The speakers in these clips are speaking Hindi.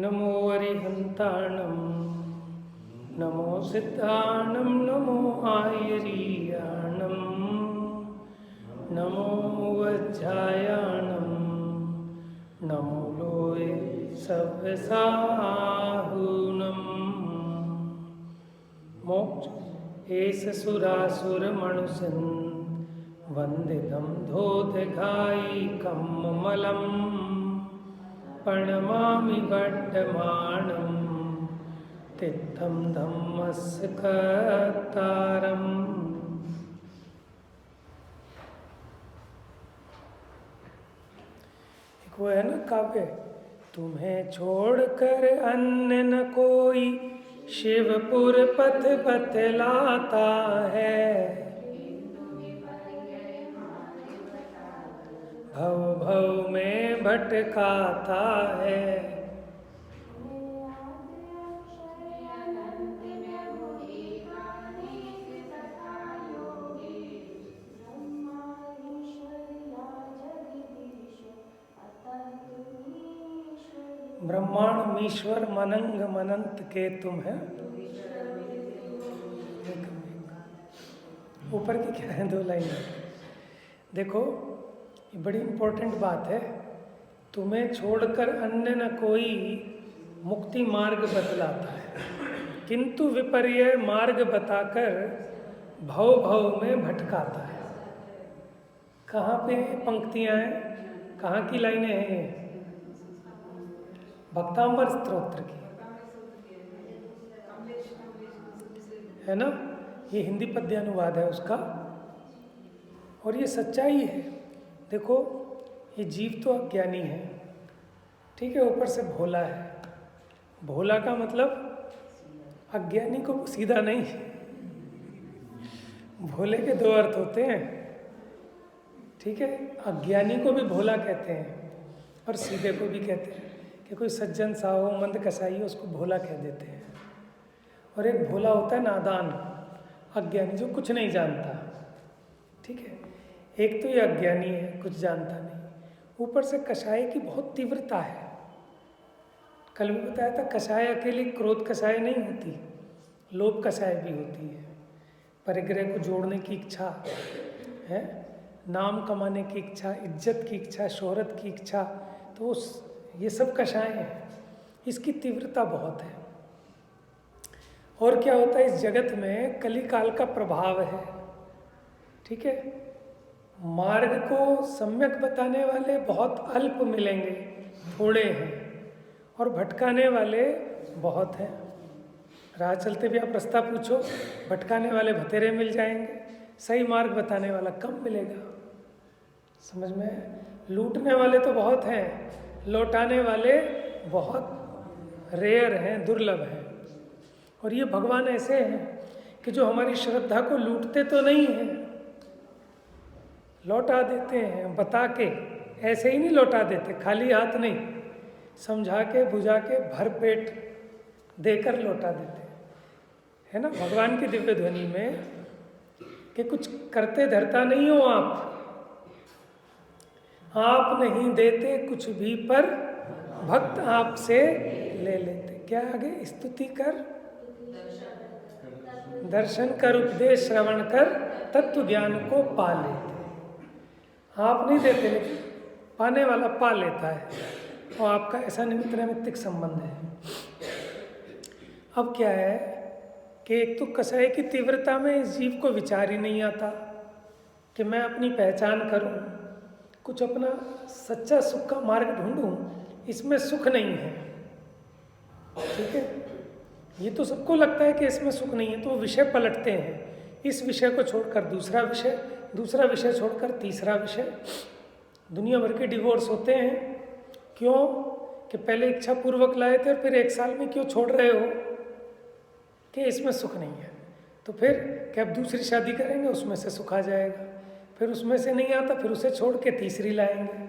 नमो अरिहन्ताणं नमो सिद्धाणं नमो आयरीयाणं नमो वज्रायाणं नमो लोये सव्यसाहूनं मोक्ष एष सुरासुरमणुसन् वन्दितं धोतघायिकं ममलं प्रणमामि वर्धमानं तित्थं धम्मस्य कर्तारम्। एक वो है ना काव्य, तुम्हें छोड़कर अन्य न कोई शिवपुर पथ बतलाता है, भव भव में भटकाता है। ब्रह्मांडमीश्वर मनंग मनंत के तुम है। ऊपर की क्या है, दो लाइनें देखो, ये बड़ी इंपॉर्टेंट बात है। तुम्हें छोड़कर अन्य न कोई मुक्ति मार्ग बतलाता है, किंतु विपर्य मार्ग बताकर भव भव में भटकाता है। कहाँ पे पंक्तियां हैं, कहाँ की लाइनें हैं? भक्तांबर स्तोत्र की है ना, ये हिंदी पद्यानुवाद है उसका। और ये सच्चाई है। देखो, ये जीव तो अज्ञानी है, ठीक है, ऊपर से भोला है। भोला का मतलब अज्ञानी को सीधा नहीं। भोले के दो अर्थ होते हैं, ठीक है। अज्ञानी को भी भोला कहते हैं और सीधे को भी कहते हैं कि कोई सज्जन सा हो, मंद कसाई हो, उसको भोला कह देते हैं। और एक भोला होता है नादान, अज्ञानी, जो कुछ नहीं जानता, ठीक है। एक तो ये अज्ञानी है, कुछ जानता नहीं, ऊपर से कषाय की बहुत तीव्रता है। कल भी बताया था, कषाय अकेली क्रोध कषाय नहीं होती, लोभ कषाय भी होती है। परिग्रह को जोड़ने की इच्छा है, नाम कमाने की इच्छा, इज्जत की इच्छा, शोहरत की इच्छा, तो ये सब कषाय हैं। इसकी तीव्रता बहुत है। और क्या होता है, इस जगत में कली काल का प्रभाव है, ठीक है। मार्ग को सम्यक बताने वाले बहुत अल्प मिलेंगे, थोड़े हैं, और भटकाने वाले बहुत हैं। राह चलते भी आप रास्ता पूछो, भटकाने वाले बतेरे मिल जाएंगे, सही मार्ग बताने वाला कम मिलेगा। समझ में? लूटने वाले तो बहुत हैं, लौटाने वाले बहुत रेयर हैं, दुर्लभ हैं। और ये भगवान ऐसे हैं कि जो हमारी श्रद्धा को लूटते तो नहीं हैं, लौटा देते हैं बता के। ऐसे ही नहीं लौटा देते, खाली हाथ नहीं, समझा के बुझा के भर पेट देकर लौटा देते है ना। भगवान की दिव्य ध्वनि में कि कुछ करते धरता नहीं हो आप नहीं देते कुछ भी, पर भक्त आपसे ले लेते। क्या आगे? स्तुति कर, दर्शन कर, उपदेश श्रवण कर, तत्व ज्ञान को पा लेते। आप नहीं देते, लेकिन पाने वाला पा लेता है, और आपका ऐसा निमित्त नैमित्तिक संबंध है। अब क्या है कि एक तो कषाय की तीव्रता में इस जीव को विचार ही नहीं आता कि मैं अपनी पहचान करूं, कुछ अपना सच्चा सुख का मार्ग ढूंढूं, इसमें सुख नहीं है, ठीक है। ये तो सबको लगता है कि इसमें सुख नहीं है, तो वो विषय पलटते हैं। इस विषय को छोड़कर दूसरा विषय, दूसरा विषय छोड़कर तीसरा विषय। दुनिया भर के डिवोर्स होते हैं, क्यों? कि पहले इच्छा पूर्वक लाए थे और फिर 1 साल में क्यों छोड़ रहे हो कि इसमें सुख नहीं है, तो फिर कि अब दूसरी शादी करेंगे, उसमें से सुख आ जाएगा। फिर उसमें से नहीं आता, फिर उसे छोड़ के तीसरी लाएंगे।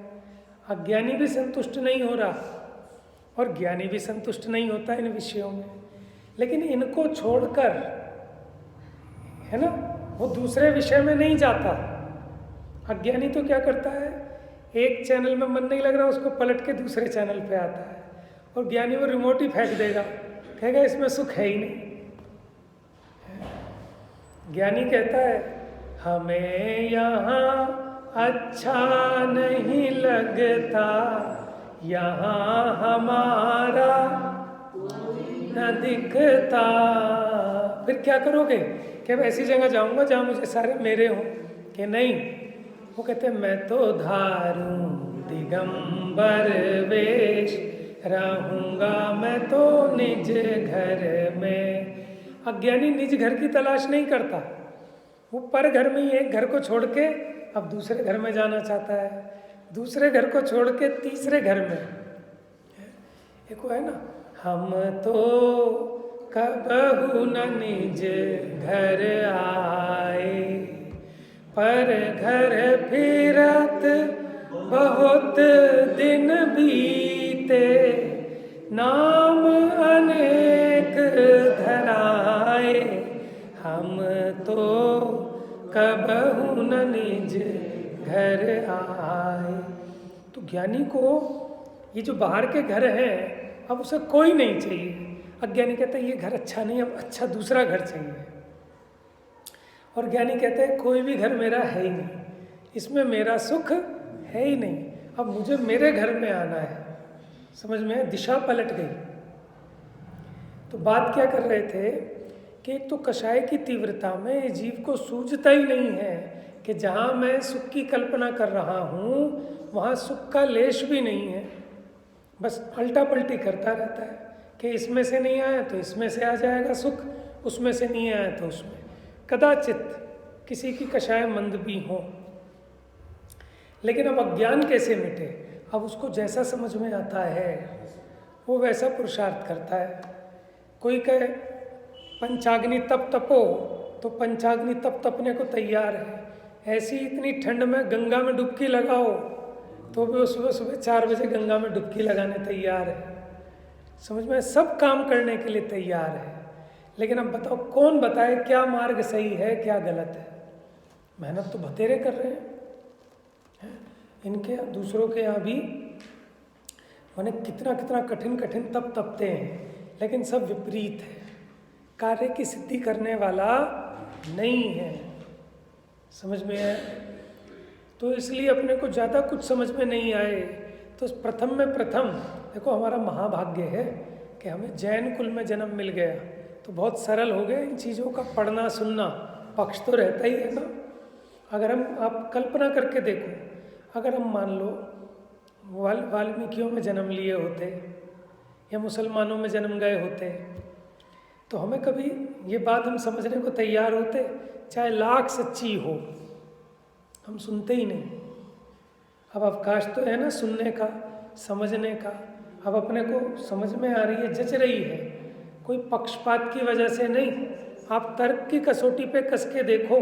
अज्ञानी भी संतुष्ट नहीं हो रहा और ज्ञानी भी संतुष्ट नहीं होता इन विषयों में। लेकिन इनको छोड़कर, है ना, वो दूसरे विषय में नहीं जाता। अज्ञानी तो क्या करता है, एक चैनल में मन नहीं लग रहा, उसको पलट के दूसरे चैनल पे आता है। और ज्ञानी वो रिमोट ही फेंक देगा, कहेगा इसमें सुख है ही नहीं। ज्ञानी कहता है हमें यहाँ अच्छा नहीं लगता, यहाँ हमारा न दिखता। फिर क्या करोगे कि मैं ऐसी जगह जाऊंगा जहाँ मुझे सारे मेरे हों, कि नहीं। वो कहते हैं मैं तो धारूं दिगंबर वेश, रहूंगा मैं तो निज घर में। अज्ञानी निज घर की तलाश नहीं करता, वो पर घर में ही एक घर को छोड़ के अब दूसरे घर में जाना चाहता है, दूसरे घर को छोड़ के तीसरे घर में। एक वो है ना, हम तो कबहू न निज घर आए, पर घर फिरत बहुत दिन बीते, नाम अनेक धराए, हम तो कबहू न निज घर आए। तो ज्ञानी को ये जो बाहर के घर हैं अब उसे कोई नहीं चाहिए। अज्ञानी कहता है ये घर अच्छा नहीं, अब अच्छा दूसरा घर चाहिए। और ज्ञानी कहते हैं कोई भी घर मेरा है ही नहीं, इसमें मेरा सुख है ही नहीं, अब मुझे मेरे घर में आना है। समझ में दिशा पलट गई। तो बात क्या कर रहे थे कि एक तो कषाय की तीव्रता में जीव को सूझता ही नहीं है कि जहाँ मैं सुख की कल्पना कर रहा हूँ वहाँ सुख का लेश भी नहीं है, बस अल्टा पल्टी करता रहता है कि इसमें से नहीं आया तो इसमें से आ जाएगा सुख, उसमें से नहीं आया तो उसमें। कदाचित किसी की कषाय मंद भी हो, लेकिन अब अज्ञान कैसे मिटे? अब उसको जैसा समझ में आता है वो वैसा पुरुषार्थ करता है। कोई कहे पंचाग्नि तप तपो, तो पंचाग्नि तप तपने को तैयार है। ऐसी इतनी ठंड में गंगा में डुबकी लगाओ तो भी वो सुबह सुबह 4 बजे गंगा में डुबकी लगाने तैयार है। समझ में, सब काम करने के लिए तैयार है। लेकिन अब बताओ कौन बताए क्या मार्ग सही है क्या गलत है? मेहनत तो बतेरे कर रहे हैं, इनके दूसरों के यहाँ भी माने कितना कितना कठिन कठिन तप तपते हैं, लेकिन सब विपरीत है, कार्य की सिद्धि करने वाला नहीं है। समझ में है? तो इसलिए अपने को ज़्यादा कुछ समझ में नहीं आए तो प्रथम में प्रथम देखो हमारा महाभाग्य है कि हमें जैन कुल में जन्म मिल गया, तो बहुत सरल हो गए इन चीज़ों का पढ़ना सुनना। पक्ष तो रहता ही है ना। अगर हम आप कल्पना करके देखो, अगर हम मान लो वाल्मीकियों में जन्म लिए होते या मुसलमानों में जन्म गए होते तो हमें कभी ये बात हम समझने को तैयार होते? चाहे लाख सच्ची हो, हम सुनते ही नहीं। अब अवकाश तो है ना सुनने का, समझने का। अब अपने को समझ में आ रही है, जच रही है, कोई पक्षपात की वजह से नहीं। आप तर्क की कसौटी पे कस के देखो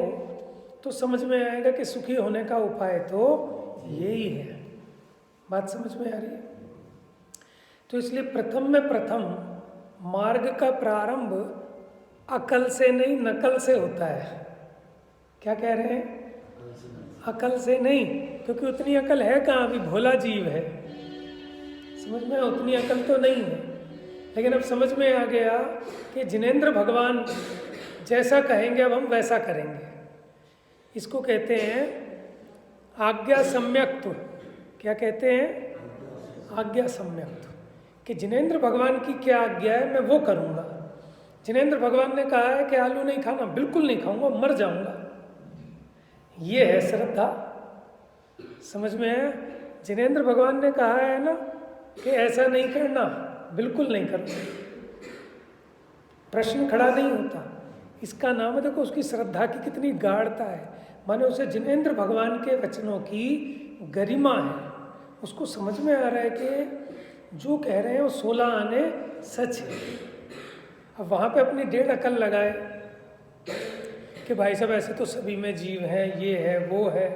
तो समझ में आएगा कि सुखी होने का उपाय तो यही है। बात समझ में आ रही है? तो इसलिए प्रथम में प्रथम मार्ग का प्रारंभ अकल से नहीं नकल से होता है। क्या कह रहे हैं? अकल से नहीं, क्योंकि उतनी अकल है कहाँ, अभी भोला जीव है। समझ में, उतनी अकल तो नहीं है। लेकिन अब समझ में आ गया कि जिनेंद्र भगवान जैसा कहेंगे अब हम वैसा करेंगे। इसको कहते हैं आज्ञा सम्यक्त्व। क्या कहते हैं? आज्ञा सम्यक्त्व। कि जिनेंद्र भगवान की क्या आज्ञा है मैं वो करूँगा। जिनेंद्र भगवान ने कहा है कि आलू नहीं खाना, बिल्कुल नहीं खाऊंगा, मर जाऊंगा। ये है श्रद्धा। समझ में है? जिनेंद्र भगवान ने कहा है ना कि ऐसा नहीं करना, बिल्कुल नहीं करना, प्रश्न खड़ा नहीं होता। इसका नाम है, देखो उसकी श्रद्धा की कितनी गाढ़ता है। माने उसे जिनेंद्र भगवान के वचनों की गरिमा है, उसको समझ में आ रहा है कि जो कह रहे हैं वो 16 आने सच है। अब वहाँ पे अपनी 1.5 अकल लगाए कि भाई साहब ऐसे तो सभी में जीव है, ये है वो है,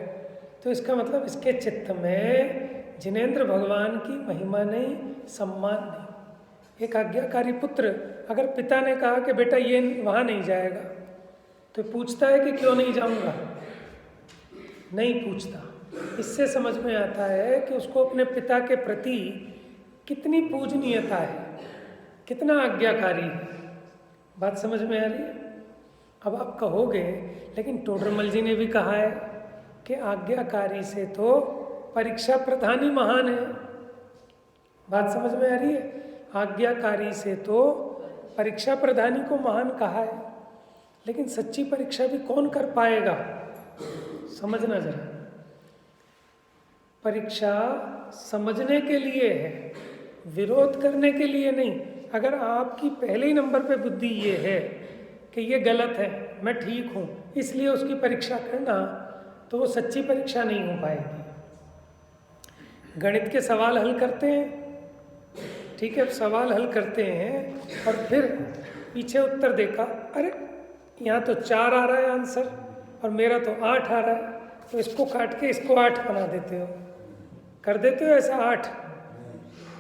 तो इसका मतलब इसके चित्त में जिनेंद्र भगवान की महिमा नहीं, सम्मान नहीं। एक आज्ञाकारी पुत्र, अगर पिता ने कहा कि बेटा ये वहाँ नहीं जाएगा, तो पूछता है कि क्यों नहीं जाऊँगा? नहीं पूछता। इससे समझ में आता है कि उसको अपने पिता के प्रति कितनी पूजनीयता है, कितना आज्ञाकारी है। बात समझ में आ रही है? अब आप कहोगे लेकिन टोडरमल जी ने भी कहा है कि आज्ञाकारी से तो परीक्षा प्रधान ही महान है। बात समझ में आ रही है? आज्ञाकारी से तो परीक्षा प्रधानी को महान कहा है, लेकिन सच्ची परीक्षा भी कौन कर पाएगा? समझना जरा, परीक्षा समझने के लिए है, विरोध करने के लिए नहीं। अगर आपकी पहले ही नंबर पे बुद्धि ये है कि ये गलत है, मैं ठीक हूँ, इसलिए उसकी परीक्षा करना, तो वो सच्ची परीक्षा नहीं हो पाएगी। गणित के सवाल हल करते हैं, ठीक है, सवाल हल करते हैं और फिर पीछे उत्तर देखा, अरे यहाँ तो 4 आ रहा है आंसर और मेरा तो 8 आ रहा है, तो इसको काट के इसको 8 बना देते हो, कर देते हो ऐसा 8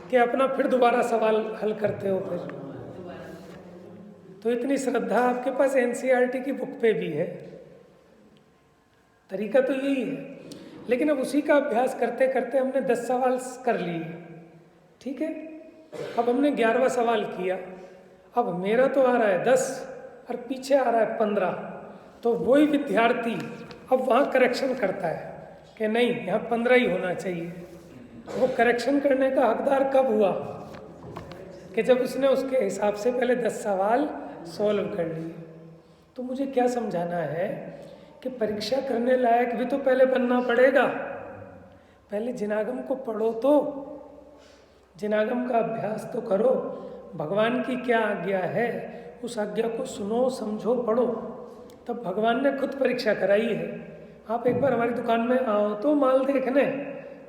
कि अपना फिर दोबारा सवाल हल करते हो। फिर तो इतनी श्रद्धा आपके पास एनसीईआरटी की बुक पे भी है। तरीका तो यही है, लेकिन अब उसी का अभ्यास करते करते हमने 10 सवाल कर लिए, ठीक है। अब हमने 11वां सवाल किया, अब मेरा तो आ रहा है 10 और पीछे आ रहा है 15, तो वही विद्यार्थी अब वहाँ करेक्शन करता है कि नहीं, यहाँ 15 ही होना चाहिए। वो करेक्शन करने का हकदार कब हुआ? कि जब उसने उसके हिसाब से पहले 10 सवाल सॉल्व कर लिए। तो मुझे क्या समझाना है कि परीक्षा करने लायक भी तो पहले बनना पड़ेगा। पहले जिनागम को पढ़ो, तो जिनागम का अभ्यास तो करो, भगवान की क्या आज्ञा है उस आज्ञा को सुनो, समझो, पढ़ो, तब भगवान ने खुद परीक्षा कराई है। आप एक बार हमारी दुकान में आओ तो माल देखने,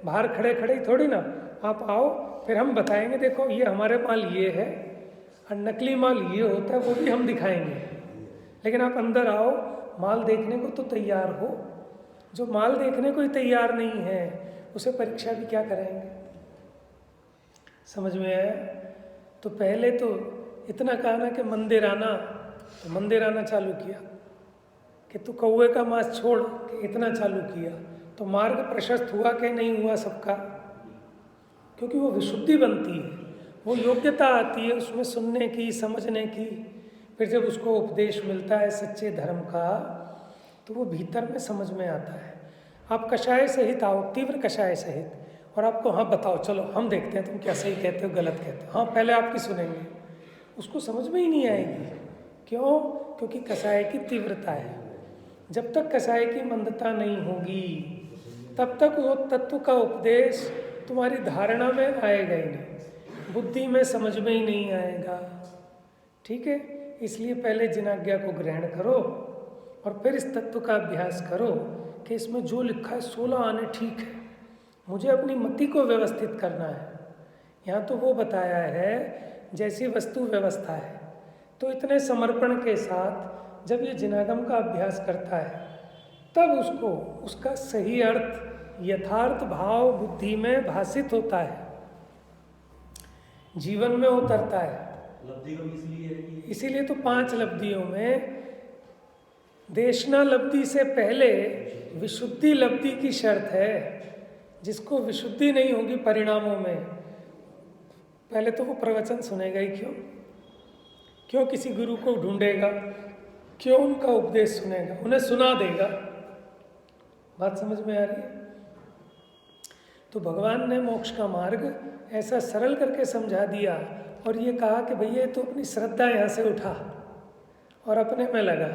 बाहर खड़े खड़े ही थोड़ी ना, आप आओ फिर हम बताएंगे देखो ये हमारे माल ये है और नकली माल ये होता है, वो भी हम दिखाएंगे। लेकिन आप अंदर आओ, माल देखने को तो तैयार हो। जो माल देखने को ही तैयार नहीं है उसे परीक्षा भी क्या कराएंगे? समझ में आया? तो पहले तो इतना कहा ना कि मंदिर आना, तो मंदिर आना चालू किया, कि तू कौवे का मांस छोड़, कि इतना चालू किया, तो मार्ग प्रशस्त हुआ कि नहीं हुआ सबका? क्योंकि वो विशुद्धि बनती है, वो योग्यता आती है उसमें सुनने की, समझने की। फिर जब उसको उपदेश मिलता है सच्चे धर्म का, तो वो भीतर में समझ में आता है। आप कषाय सहित आओ, तीव्र कषाय सहित, और आपको हाँ बताओ, चलो हम देखते हैं तुम क्या सही कहते हो गलत कहते हो। हाँ पहले आपकी सुनेंगे, उसको समझ में ही नहीं आएगी। क्यों? क्योंकि कषाय की तीव्रता है। जब तक कषाय की मंदता नहीं होगी तब तक वो तत्व का उपदेश तुम्हारी धारणा में आएगा ही नहीं, बुद्धि में समझ में ही नहीं आएगा, ठीक है। इसलिए पहले जिनाज्ञा को ग्रहण करो और फिर इस तत्व का अभ्यास करो कि इसमें जो लिखा है 16 आने ठीक है, मुझे अपनी मति को व्यवस्थित करना है। यहाँ तो वो बताया है जैसी वस्तु व्यवस्था है। तो इतने समर्पण के साथ जब ये जिनागम का अभ्यास करता है तब उसको उसका सही अर्थ, यथार्थ भाव बुद्धि में भासित होता है, जीवन में उतरता है। लब्धि को इसीलिए तो 5 लब्धियों में देशना लब्धि से पहले विशुद्धि लब्धि की शर्त है। जिसको विशुद्धि नहीं होगी परिणामों में, पहले तो वो प्रवचन सुनेगा ही क्यों? क्यों किसी गुरु को ढूंढेगा? क्यों उनका उपदेश सुनेगा? उन्हें सुना देगा। बात समझ में आ रही है? तो भगवान ने मोक्ष का मार्ग ऐसा सरल करके समझा दिया और ये कहा कि भैया तो अपनी श्रद्धा यहाँ से उठा और अपने में लगा।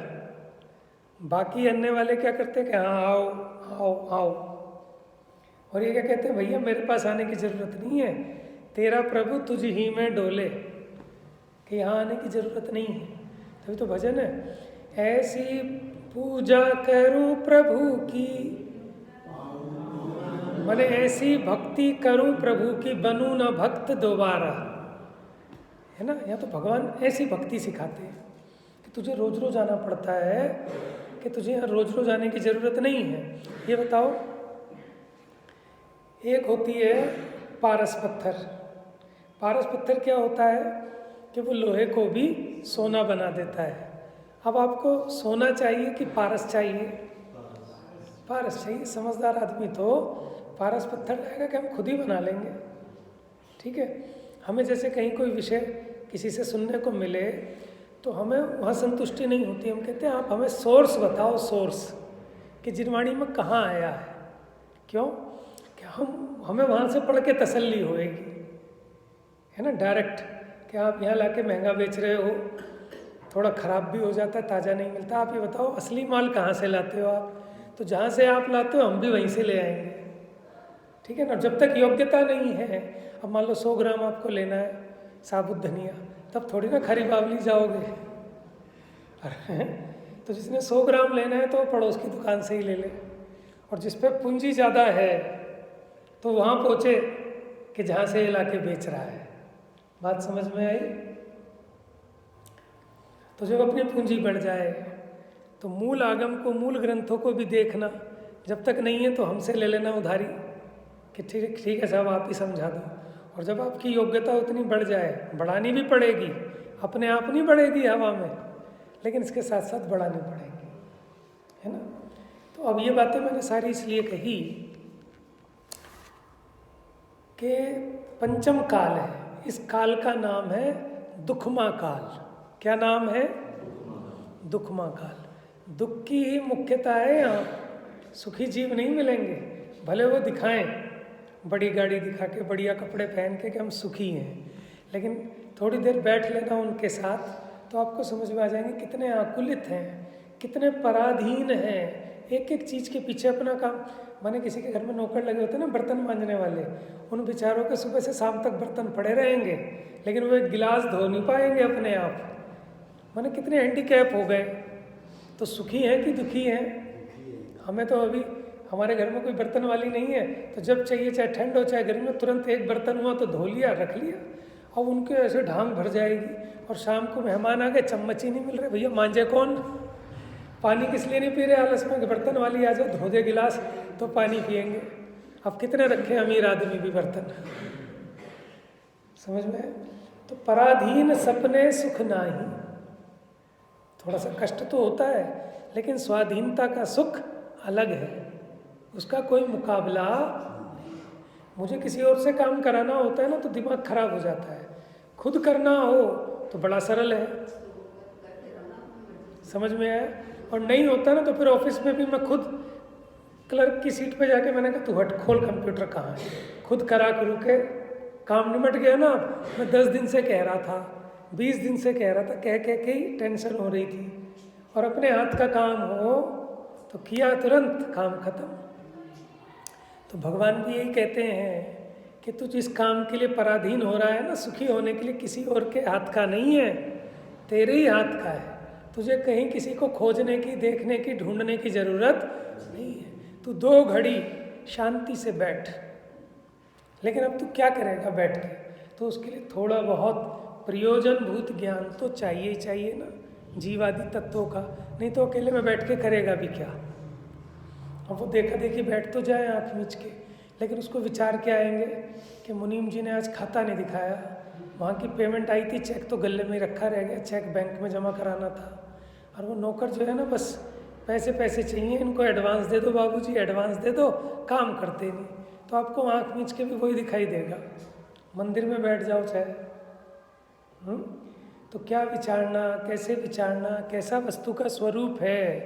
बाकी अन्य वाले क्या करते हैं कि हाँ आओ आओ आओ, और ये क्या कहते हैं, भैया मेरे पास आने की ज़रूरत नहीं है, तेरा प्रभु तुझ ही में डोले, कि यहाँ आने की ज़रूरत नहीं है। तभी तो भजन है, ऐसी पूजा करूं प्रभु की, मैंने ऐसी भक्ति करूं प्रभु की, बनूं न भक्त दोबारा, है ना। यहाँ तो भगवान ऐसी भक्ति सिखाते हैं कि तुझे रोज रोज आना पड़ता है, कि तुझे यहाँ रोज रोज आने की ज़रूरत नहीं है। ये बताओ, एक होती है पारस पत्थर। पारस पत्थर क्या होता है कि वो लोहे को भी सोना बना देता है। अब आपको सोना चाहिए कि पारस चाहिए? पारस चाहिए। समझदार आदमी तो पारस पत्थर लाएगा कि हम खुद ही बना लेंगे, ठीक है। हमें जैसे कहीं कोई विषय किसी से सुनने को मिले तो हमें वहाँ संतुष्टि नहीं होती, हम कहते हैं आप हमें सोर्स बताओ, सोर्स कि जिनवाणी में कहाँ आया है। क्यों? कि हमें वहाँ से पढ़ के तसल्ली होएगी, है ना। डायरेक्ट कि आप यहाँ लाके महंगा बेच रहे हो, थोड़ा ख़राब भी हो जाता है, ताज़ा नहीं मिलता। आप ये बताओ असली माल कहाँ से लाते हो आप? तो जहाँ से आप लाते हो हम भी वहीं से ले आएंगे, ठीक है ना। जब तक योग्यता नहीं है, अब मान लो 100 ग्राम आपको लेना है साबुत धनिया, तब थोड़ी ना खरी बावली जाओगे। तो जिसने 100 ग्राम लेना है तो वो पड़ोस की दुकान से ही ले ले, और जिस पे पूंजी ज़्यादा है तो वहाँ पहुँचे कि जहाँ से ये लाके बेच रहा है। बात समझ में आई? तो जब अपनी पूंजी बढ़ जाए तो मूल आगम को, मूल ग्रंथों को भी देखना, जब तक नहीं है तो हमसे ले लेना उधारी कि ठीक है साहब आप ही समझा दो। और जब आपकी योग्यता उतनी बढ़ जाए, बढ़ानी भी पड़ेगी, अपने आप नहीं बढ़ेगी हवा में, लेकिन इसके साथ साथ बढ़ानी पड़ेगी, है ना। तो अब ये बातें मैंने सारी इसलिए कही कि पंचम काल है, इस काल का नाम है दुखमा काल। क्या नाम है? दुखमा काल। दुख की ही मुख्यता है यहाँ, सुखी जीव नहीं मिलेंगे। भले वो दिखाएं बड़ी गाड़ी दिखा के, बढ़िया कपड़े पहन के कि हम सुखी हैं, लेकिन थोड़ी देर बैठ लेना उनके साथ तो आपको समझ में आ जाएंगे कितने आकुलित हैं, कितने पराधीन हैं, एक एक चीज़ के पीछे अपना काम। माने किसी के घर में नौकर लगे होते हैं ना, बर्तन मांजने वाले, उन बेचारों के सुबह से शाम तक बर्तन पड़े रहेंगे, लेकिन वो एक गिलास धो नहीं पाएंगे अपने आप। माने कितने हैंडीकैप हो गए। तो सुखी हैं कि दुखी हैं? हमें तो अभी हमारे घर में कोई बर्तन वाली नहीं है, तो जब चाहिए, चाहे ठंड हो चाहे गर्मी, तुरंत एक बर्तन हुआ तो धो लिया, रख लिया। अब उनके ऐसे ढांग भर जाएगी, और शाम को मेहमान आ गए, चम्मच ही नहीं मिल रहे, भैया मांझे कौन? पानी किस लिए नहीं पी रहे आलस में कि बर्तन वाली आ जाए धो दे गिलास तो पानी पियेंगे। अब कितने रखे अमीर आदमी भी बर्तन, समझ में? तो पराधीन सपने सुख नाही। थोड़ा सा कष्ट तो होता है, लेकिन स्वाधीनता का सुख अलग है, उसका कोई मुकाबला। मुझे किसी और से काम कराना होता है ना तो दिमाग खराब हो जाता है, खुद करना हो तो बड़ा सरल है, समझ में आया। और नहीं होता ना तो फिर ऑफिस में भी मैं खुद क्लर्क की सीट पे जाके मैंने कहा तू हट, खोल कंप्यूटर कहाँ है, खुद करा करूँ के काम निमट गया ना। मैं 10 दिन से कह रहा था, 20 दिन से कह रहा था, कह के ही टेंशन हो रही थी। और अपने हाथ का काम हो तो किया, तुरंत काम खत्म। तो भगवान भी यही कहते हैं कि तू जिस काम के लिए पराधीन हो रहा है ना, सुखी होने के लिए किसी और के हाथ का नहीं है, तेरे ही हाथ का है। तुझे कहीं किसी को खोजने की, देखने की, ढूंढने की ज़रूरत नहीं है। तू 2 घड़ी शांति से बैठ। लेकिन अब तू क्या करेगा बैठ के? तो उसके लिए थोड़ा बहुत प्रयोजनभूत ज्ञान तो चाहिए ही चाहिए ना, जीवादि तत्वों का। नहीं तो अकेले में बैठ के करेगा भी क्या? अब वो देखा देखी बैठ तो जाए आँख मीच के, लेकिन उसको विचार के आएंगे कि मुनीम जी ने आज खाता नहीं दिखाया, वहाँ की पेमेंट आई थी, चेक तो गले में रखा रह गया, चेक बैंक में जमा कराना था। और वो नौकर जो है ना, बस पैसे पैसे चाहिए, इनको एडवांस दे दो बाबूजी, एडवांस दे दो, काम करते नहीं। तो आपको आँख मीच के भी वही दिखाई देगा। मंदिर में बैठ जाओ चाहे, तो क्या विचारना, कैसे विचारना, कैसा वस्तु का स्वरूप है,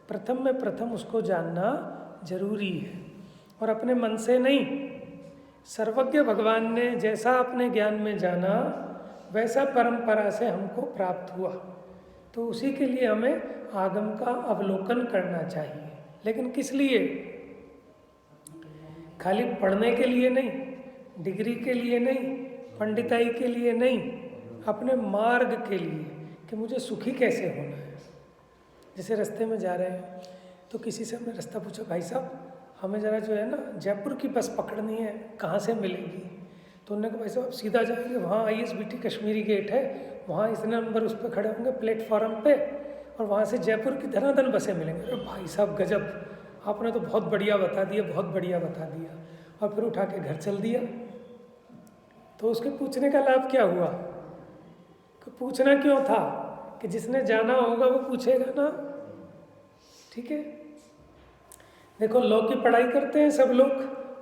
प्रथम में प्रथम उसको जानना जरूरी है। और अपने मन से नहीं, सर्वज्ञ भगवान ने जैसा अपने ज्ञान में जाना वैसा परंपरा से हमको प्राप्त हुआ, तो उसी के लिए हमें आगम का अवलोकन करना चाहिए। लेकिन किस लिए? खाली पढ़ने के लिए नहीं, डिग्री के लिए नहीं, पंडिताई के लिए नहीं, अपने मार्ग के लिए कि मुझे सुखी कैसे होना है। जैसे रास्ते में जा रहे हैं तो किसी से हमने रास्ता पूछा, भाई साहब हमें ज़रा जो है ना जयपुर की बस पकड़नी है, कहाँ से मिलेगी? तो उन्होंने कहा भाई साहब आप सीधा जाएंगे, वहाँ ISBT कश्मीरी गेट है, वहाँ इतने नंबर उस पर खड़े होंगे प्लेटफॉर्म पे, और वहाँ से जयपुर की धनाधन बसें मिलेंगे। अरे भाई साहब गजब, आपने तो बहुत बढ़िया बता दिया, बहुत बढ़िया बता दिया। और फिर उठा के घर चल दिया। तो उसके पूछने का लाभ क्या हुआ? कि पूछना क्यों था कि जिसने जाना होगा वो पूछेगा ना, ठीक है। देखो लॉ की पढ़ाई करते हैं सब लोग,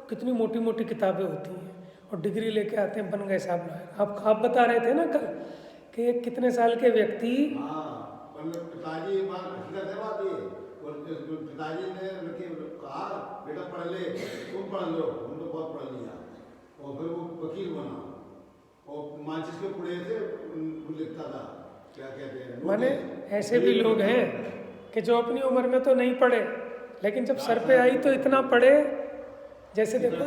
कितनी मोटी मोटी किताबें होती हैं, और डिग्री लेके आते हैं, बन गए साहब लॉयर। आप बता रहे थे ना कल कि एक कितने साल के व्यक्ति, पिताजी हकीकत है बात ये, पिताजी ने कहा बेटा पढ़ ले, तुम पढ़ लो, हम तो बहुत पढ़ लिया, और फिर वो वकील बना और माचिस के पुड़े से लिखता था, क्या कहते हैं, माने ऐसे भी लोग हैं कि जो अपनी उम्र में तो नहीं पढ़े, लेकिन जब सर पे आई तो इतना पढ़े। जैसे देखो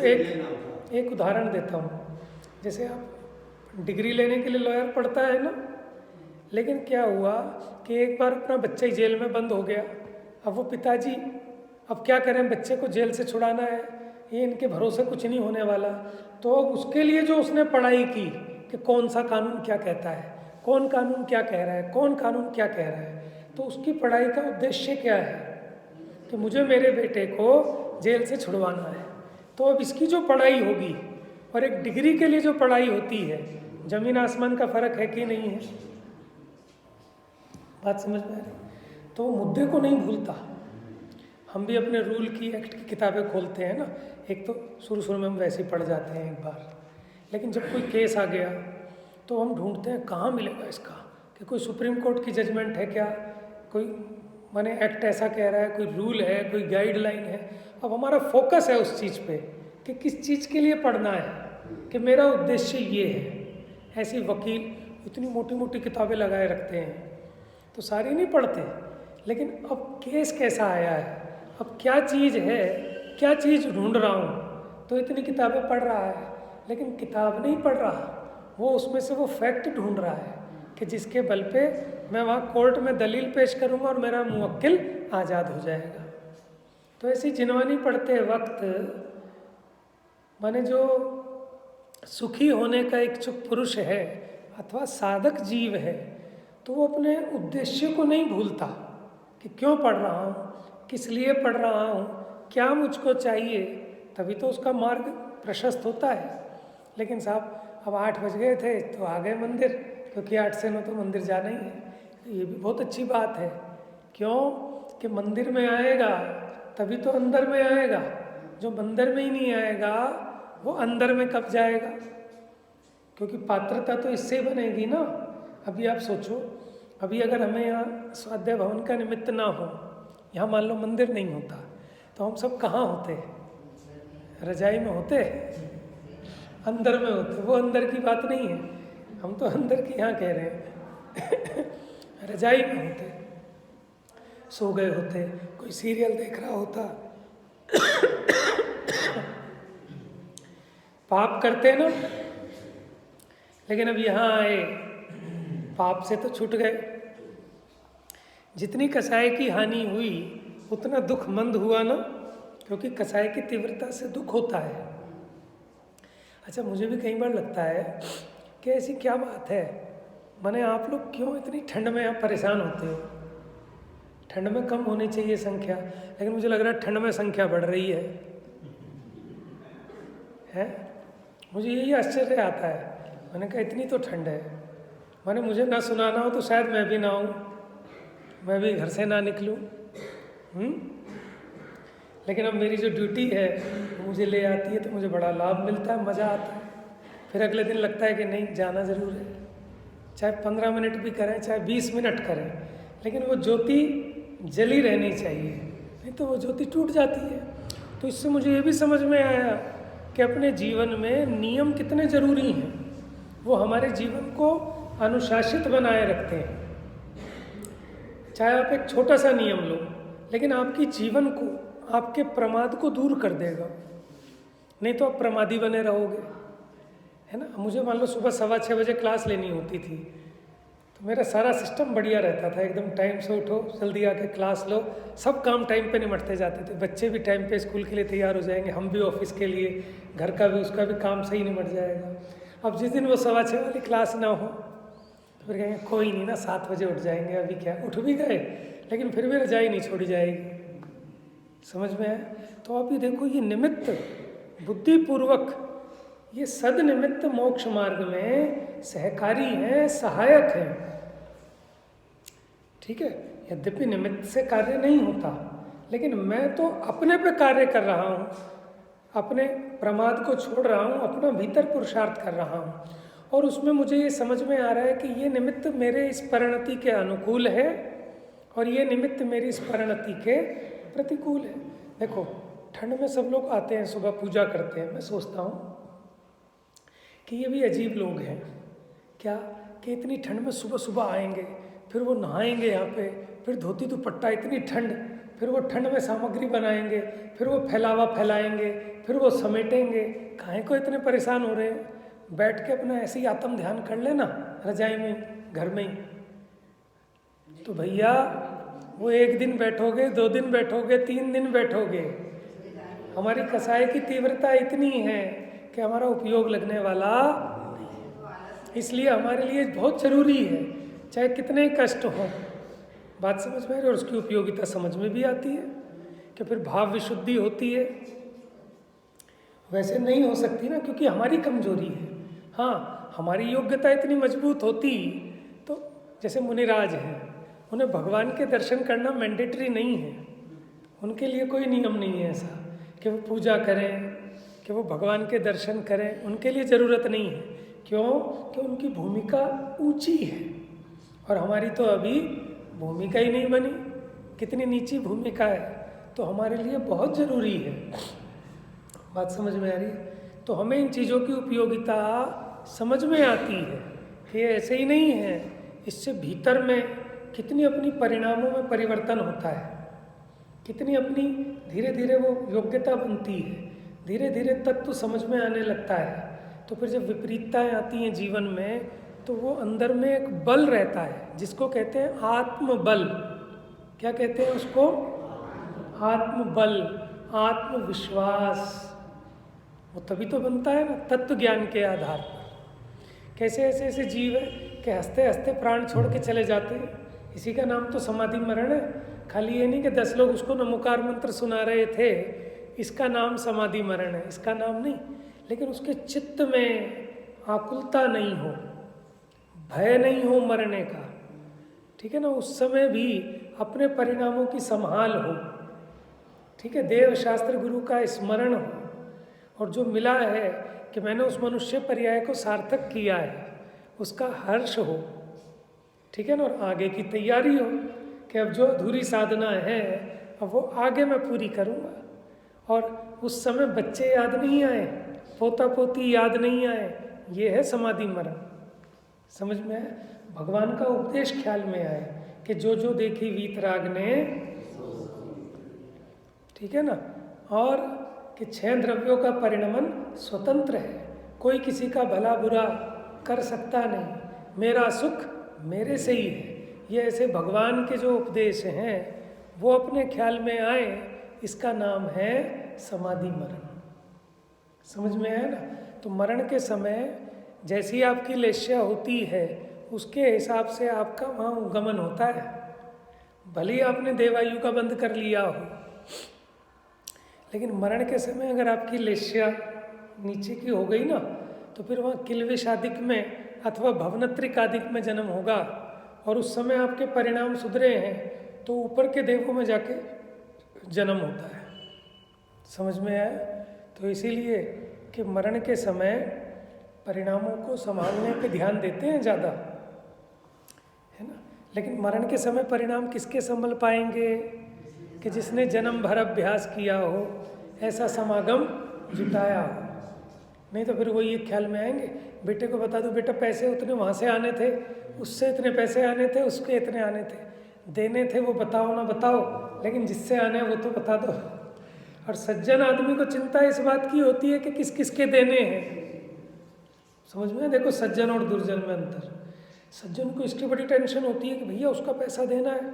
एक उदाहरण देता हूँ, जैसे आप डिग्री लेने के लिए लॉयर पढ़ता है ना, लेकिन क्या हुआ कि एक बार अपना बच्चा ही जेल में बंद हो गया। अब वो पिताजी अब क्या करें, बच्चे को जेल से छुड़ाना है, ये इनके भरोसे कुछ नहीं होने वाला। तो अब उसके लिए जो उसने पढ़ाई की कि कौन सा कानून क्या कहता है, कौन कानून क्या कह रहा है, कौन कानून क्या कह रहा है, तो उसकी पढ़ाई का उद्देश्य क्या है कि मुझे मेरे बेटे को जेल से छुड़वाना है। तो अब इसकी जो पढ़ाई होगी और एक डिग्री के लिए जो पढ़ाई होती है, जमीन आसमान का फर्क है कि नहीं है? बात समझ में आ रही? तो मुद्दे को नहीं भूलता। हम भी अपने रूल की, एक्ट की किताबें खोलते हैं ना, एक तो शुरू में हम वैसे ही पढ़ जाते हैं एक बार, लेकिन जब कोई केस आ गया तो हम ढूंढते हैं कहाँ मिलेगा इसका, कि कोई सुप्रीम कोर्ट की जजमेंट है क्या, कोई माने एक्ट ऐसा कह रहा है, कोई रूल है, कोई गाइडलाइन है। अब हमारा फोकस है उस चीज़ पे कि किस चीज़ के लिए पढ़ना है, कि मेरा उद्देश्य ये है। ऐसे वकील इतनी मोटी मोटी किताबें लगाए रखते हैं, तो सारी नहीं पढ़ते, लेकिन अब केस कैसा आया है, अब क्या चीज़ है, क्या चीज़ ढूंढ रहा हूँ, तो इतनी किताबें पढ़ रहा है, लेकिन किताब नहीं पढ़ रहा, वो उसमें से वो फैक्ट ढूंढ रहा है कि जिसके बल पे मैं वहाँ कोर्ट में दलील पेश करूँगा और मेरा मुवक्किल आज़ाद हो जाएगा। तो ऐसी जिनवानी पढ़ते वक्त माने जो सुखी होने का इच्छुक पुरुष है अथवा साधक जीव है, तो वो अपने उद्देश्य को नहीं भूलता कि क्यों पढ़ रहा हूँ, किस लिए पढ़ रहा हूँ, क्या मुझको चाहिए, तभी तो उसका मार्ग प्रशस्त होता है। लेकिन साहब अब 8 बज गए थे तो आ गए मंदिर, क्योंकि 8 से 9 तो मंदिर जाना ही है। ये भी बहुत अच्छी बात है। क्यों कि मंदिर में आएगा तभी तो अंदर में आएगा, जो मंदिर में ही नहीं आएगा वो अंदर में कब जाएगा? क्योंकि पात्रता तो इससे ही बनेगी ना। अभी आप सोचो, अभी अगर हमें यहाँ स्वाध्याय भवन का निमित्त ना हो, यहाँ मान लो मंदिर नहीं होता, तो हम सब कहाँ होते? रजाई में होते, अंदर में होते। वो अंदर की बात नहीं है, हम तो अंदर की यहाँ कह रहे हैं रजाई में होते, सो गए होते, कोई सीरियल देख रहा होता पाप करते ना, लेकिन अब यहाँ आए पाप से तो छूट गए। जितनी कसाय की हानि हुई उतना दुख मंद हुआ ना, क्योंकि कसाय की तीव्रता से दुख होता है। अच्छा, मुझे भी कई बार लगता है कि ऐसी क्या बात है, माने आप लोग क्यों इतनी ठंड में आप परेशान होते हो? ठंड में कम होनी चाहिए संख्या, लेकिन मुझे लग रहा है ठंड में संख्या बढ़ रही है। मुझे यही आश्चर्य आता है। मैंने कहा इतनी तो ठंड है, माने मुझे ना सुनाना हो तो शायद मैं भी ना आऊँ, मैं भी घर से ना निकलूँ। लेकिन अब मेरी जो ड्यूटी है मुझे ले आती है, तो मुझे बड़ा लाभ मिलता है, मज़ा आता है। फिर अगले दिन लगता है कि नहीं, जाना ज़रूर है, चाहे 15 मिनट भी करें, चाहे 20 मिनट करें, लेकिन वो ज्योति जली रहनी चाहिए, नहीं तो वो ज्योति टूट जाती है। तो इससे मुझे ये भी समझ में आया कि अपने जीवन में नियम कितने ज़रूरी हैं, वो हमारे जीवन को अनुशासित बनाए रखते हैं। चाहे आप एक छोटा सा नियम लो, लेकिन आपकी जीवन को, आपके प्रमाद को दूर कर देगा, नहीं तो आप प्रमादी बने रहोगे, है ना। मुझे मान लो सुबह 6:15 बजे क्लास लेनी होती थी, तो मेरा सारा सिस्टम बढ़िया रहता था, एकदम टाइम से उठो, जल्दी आके क्लास लो, सब काम टाइम पे निपटते जाते थे। बच्चे भी टाइम पे स्कूल के लिए तैयार हो जाएंगे, हम भी ऑफिस के लिए, घर का भी, उसका भी काम सही निपट जाएगा। अब जिस दिन वो 6:15 वाली क्लास ना हो तो फिर कहेंगे कोई नहीं ना, 7 बजे उठ जाएंगे, अभी क्या, उठ भी गए लेकिन फिर भी रजाई नहीं छोड़ी जाएगी। समझ में आया? तो आप ये देखो, ये निमित्त बुद्धिपूर्वक, ये सद निमित्त मोक्ष मार्ग में सहकारी हैं, सहायक हैं। ठीक है, यद्यपि निमित्त से कार्य नहीं होता, लेकिन मैं तो अपने पे कार्य कर रहा हूँ। अपने प्रमाद को छोड़ रहा हूँ, अपना भीतर पुरुषार्थ कर रहा हूँ, और उसमें मुझे ये समझ में आ रहा है कि ये निमित्त मेरे इस परिणति के अनुकूल है और ये निमित्त मेरी इस परिणति के प्रतिकूल है। देखो, ठंड में सब लोग आते हैं, सुबह पूजा करते हैं। मैं सोचता हूँ कि ये भी अजीब लोग हैं क्या, कि इतनी ठंड में सुबह सुबह आएंगे, फिर वो नहाएंगे यहाँ पे, फिर धोती दुपट्टा, इतनी ठंड, फिर वो ठंड में सामग्री बनाएंगे, फिर वो फैलावा फैलाएंगे, फिर वो समेटेंगे। काहे को इतने परेशान हो रहे हैं? बैठ के अपना ऐसे ही आत्म ध्यान कर लेना रजाई में, घर में ही। तो भैया वो 1 दिन बैठोगे, 2 दिन बैठोगे, 3 दिन बैठोगे, हमारी कसाई की तीव्रता इतनी है कि हमारा उपयोग लगने वाला नहीं है। इसलिए हमारे लिए बहुत जरूरी है, चाहे कितने कष्ट हो। बात समझ में आ रही है? और उसकी उपयोगिता समझ में भी आती है कि फिर भाव विशुद्धि होती है। वैसे नहीं हो सकती ना, क्योंकि हमारी कमजोरी है। हाँ, हमारी योग्यता इतनी मजबूत होती तो, जैसे मुनिराज हैं, उन्हें भगवान के दर्शन करना मैंडेटरी नहीं है, उनके लिए कोई नियम नहीं है ऐसा कि वो पूजा करें, कि वो भगवान के दर्शन करें, उनके लिए ज़रूरत नहीं है। क्यों? कि उनकी भूमिका ऊंची है और हमारी तो अभी भूमिका ही नहीं बनी। कितनी नीची भूमिका है, तो हमारे लिए बहुत ज़रूरी है। बात समझ में आ रही है? तो हमें इन चीज़ों की उपयोगिता समझ में आती है कि ये ऐसे ही नहीं है, इससे भीतर में कितनी अपनी परिणामों में परिवर्तन होता है, कितनी अपनी धीरे धीरे वो योग्यता बनती है, धीरे धीरे तत्व समझ में आने लगता है। तो फिर जब विपरीतताएं आती हैं जीवन में, तो वो अंदर में एक बल रहता है जिसको कहते हैं आत्मबल। क्या कहते हैं उसको? आत्मबल, आत्मविश्वास। वो तभी तो बनता है ना, तत्व ज्ञान के आधार पर। कैसे ऐसे ऐसे जीव है कि हंसते हंसते प्राण छोड़ के चले जाते हैं, इसी का नाम तो समाधि मरण है। खाली ये नहीं कि 10 लोग उसको नमोकार मंत्र सुना रहे थे, इसका नाम समाधि मरण है, इसका नाम नहीं। लेकिन उसके चित्त में आकुलता नहीं हो, भय नहीं हो मरने का, ठीक है ना, उस समय भी अपने परिणामों की संभाल हो, ठीक है, देव शास्त्र गुरु का स्मरण हो, और जो मिला है कि मैंने उस मनुष्य पर्याय को सार्थक किया है, उसका हर्ष हो, ठीक है ना, और आगे की तैयारी हो कि अब जो अधूरी साधना है अब वो आगे मैं पूरी करूँगा। और उस समय बच्चे याद नहीं आए, पोता पोती याद नहीं आए, ये है समाधि मरण। समझ में आए? भगवान का उपदेश ख्याल में आए कि जो जो देखी वीतराग ने, ठीक है ना, और कि 6 द्रव्यों का परिणमन स्वतंत्र है, कोई किसी का भला बुरा कर सकता नहीं, मेरा सुख मेरे से ही है। ये ऐसे भगवान के जो उपदेश हैं वो अपने ख्याल में आए, इसका नाम है समाधि मरण। समझ में आया ना? तो मरण के समय जैसी आपकी लेश्या होती है उसके हिसाब से आपका वहाँ उगमन होता है। भले ही आपने देवायु का बंद कर लिया हो, लेकिन मरण के समय अगर आपकी लेश्या नीचे की हो गई ना, तो फिर वहाँ किल्विषादिक में अथवा भवनत्रिकादिक में जन्म होगा, और उस समय आपके परिणाम सुधरे हैं तो ऊपर के देवों में जाके जन्म होता है। समझ में आया? तो इसीलिए कि मरण के समय परिणामों को संभालने पे ध्यान देते हैं ज़्यादा, है ना। लेकिन मरण के समय परिणाम किसके संभल पाएंगे? कि जिसने जन्म भर अभ्यास किया हो, ऐसा समागम जुटाया हो। नहीं तो फिर वो ये ख्याल में आएंगे, बेटे को बता दो बेटा पैसे उतने वहाँ से आने थे, उससे इतने पैसे आने थे, उसके इतने आने थे, देने थे वो बताओ ना बताओ, लेकिन जिससे आने वो तो बता दो। और सज्जन आदमी को चिंता इस बात की होती है कि किस किस के देने हैं। समझ में? देखो सज्जन और दुर्जन में अंतर। सज्जन को इसकी बड़ी टेंशन होती है कि भैया उसका पैसा देना है,